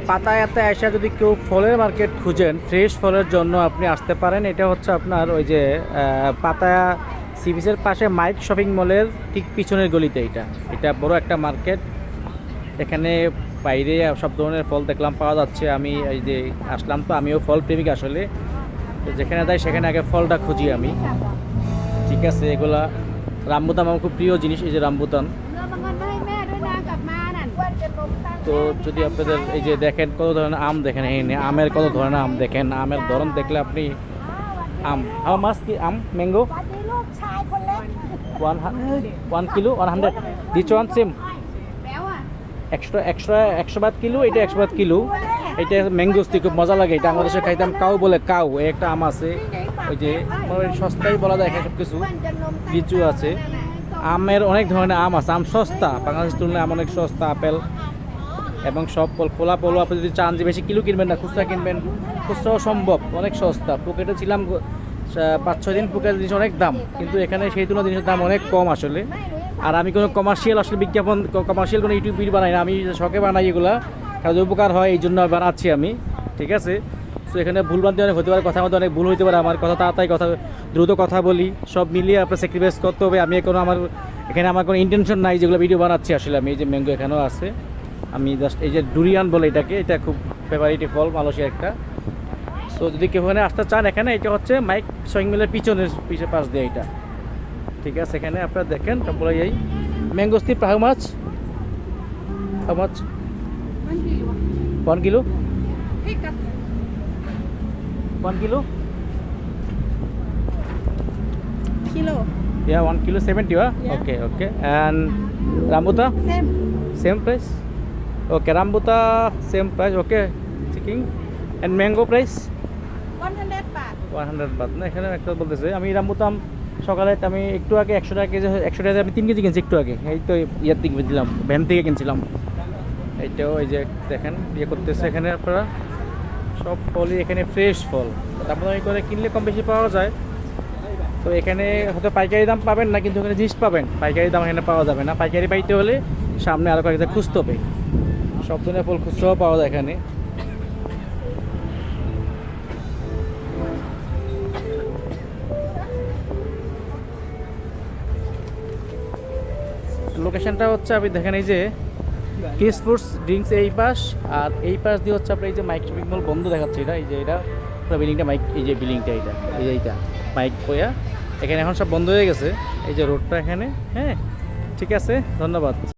পাতায়াতে এসে যদি কেউ ফলের মার্কেট খুঁজেন ফ্রেশ ফলের জন্য আপনি আসতে পারেন। এটা হচ্ছে আপনার ওই যে পাতায়া সি বিচের পাশে মাইক শপিং মলের ঠিক পিছনের গলিতে। এটা এটা বড় একটা মার্কেট। এখানে বাইরে সব ধরনের ফল দেখলাম পাওয়া যাচ্ছে। আমি এই যে আসলাম, তো আমিও ফল প্রেমিক আসলে, তো যেখানে যাই সেখানে আগে ফলটা খুঁজি আমি। ঠিক আছে, এগুলা রামবুতান আমার খুব প্রিয় জিনিস, এই যে রামবুতান। তো যদি আপনাদের এই যে দেখেন কত ধরনের আম দেখেন, এই আমের কত ধরনের আম দেখেন, আমের ধরন দেখলে আপনি আম হাউ মাছ কি আম ম্যাঙ্গো 1 কিলো 100 দিচ ওয়ান সেম একশো বাদ কিলো, এটা 100 বাদ কিলো। এটা ম্যাঙ্গোস্তি খুব মজা লাগে, এটা আমাদের দেশে খাইতাম কাউ বলে, কাউ একটা আম আছে ওই যে সস্তায় বলা যায় সব কিছু। লিচু আছে, আমের অনেক ধরনের আম আছে, আম সস্তা, বাংলাদেশের তুলনায় আম অনেক সস্তা। আপেল এবং সব ফল, খোলা ফলও আপনি যদি চান যে বেশি কিলো কিনবেন না, খুচরা কিনবেন, খুচরাও সম্ভব, অনেক সস্তা। পকেটে ছিলাম 5-6 দিন, পকেটের জিনিস অনেক দাম, কিন্তু এখানে সেই তুলনায় জিনিসের দাম অনেক কম আসলে। আর আমি কোনো কমার্শিয়াল আসলে বিজ্ঞাপন, কমার্শিয়াল কোনো ইউটিউব ভিডিও বানাই না, আমি শখে বানাই এগুলা, কারণ উপকার হয় এই জন্য বানাচ্ছি আমি। ঠিক আছে, তো এখানে ভুলভ্রান্তি অনেক হতে পারে, কথার মধ্যে অনেক ভুল হতে পারে, আমার কথা তাড়াতাড়ি কথা দ্রুত কথা বলি, সব মিলিয়ে আপনার স্যাক্রিফাইস করতে হবে। আমি কোনো এখানে আমার কোনো ইন্টেনশন নাই যেগুলো ভিডিও বানাচ্ছি আসলে। আমি এই যে ম্যাঙ্গো এখানেও আছে, আমি জাস্ট এই যে ডুরিয়ান বলে এটাকে, এটা খুব ফেভারিট ফল মালয়েশিয়ার একটা। সো যদি কেউ এখানে আসতে চান, এখানে এটা হচ্ছে মাইক শপিং মলের পিছনে পাশ দিয়ে এটা। ঠিক আছে, এখানে আপনারা দেখেন সব বলে যাই ম্যাঙ্গো স্টিপ how much 1 kilo 1 kilo yeah 1 kilo 70 Yeah. okay and rambutan same price okay rambutan same price okay checking and mango price 100 baht 100 baht না এখানে একটা বলতেছে। আমি রামবুতান সকালে আমি একটু আগে 100 টাকা কেজি, 100 টাকা আমি 3 কেজি কিনছি একটু আগে, এই তো ইয়ার থেকে কিনছিলাম, ভ্যান থেকে কিনছিলাম। এইটাও এই যে দেখেন ইয়ে করতেছে এখানে, আপনারা সব ফলই এখানে ফ্রেশ ফল, দামাদামি করে কিনলে কম বেশি পাওয়া যায়। তো এখানে হয়তো পাইকারি দাম পাবেন না, কিন্তু এখানে জিনিস পাবেন, পাইকারি দাম এখানে পাওয়া যাবে না। পাইকারি পাইতে হলে সামনে আরও কয়েকটা খুঁজতে হবে, সব ধরনের ফল খুচরাও পাওয়া যায় এখানে। লোকেশনটা হচ্ছে আপনি দেখেন এই যে কিস ফুডস ড্রিঙ্কস এই পাশ, আর এই পাশ দিয়ে হচ্ছে আপনার এই যে মাইক শপিং মল বন্ধ দেখাচ্ছে এটা, এই যে এটা পুরো বিল্ডিংটা মাইক, এই যে বিল্ডিংটা এটা, এই যে এইটা মাইক বইয়া, এখানে এখন সব বন্ধ হয়ে গেছে, এই যে রোডটা এখানে। হ্যাঁ ঠিক আছে, ধন্যবাদ।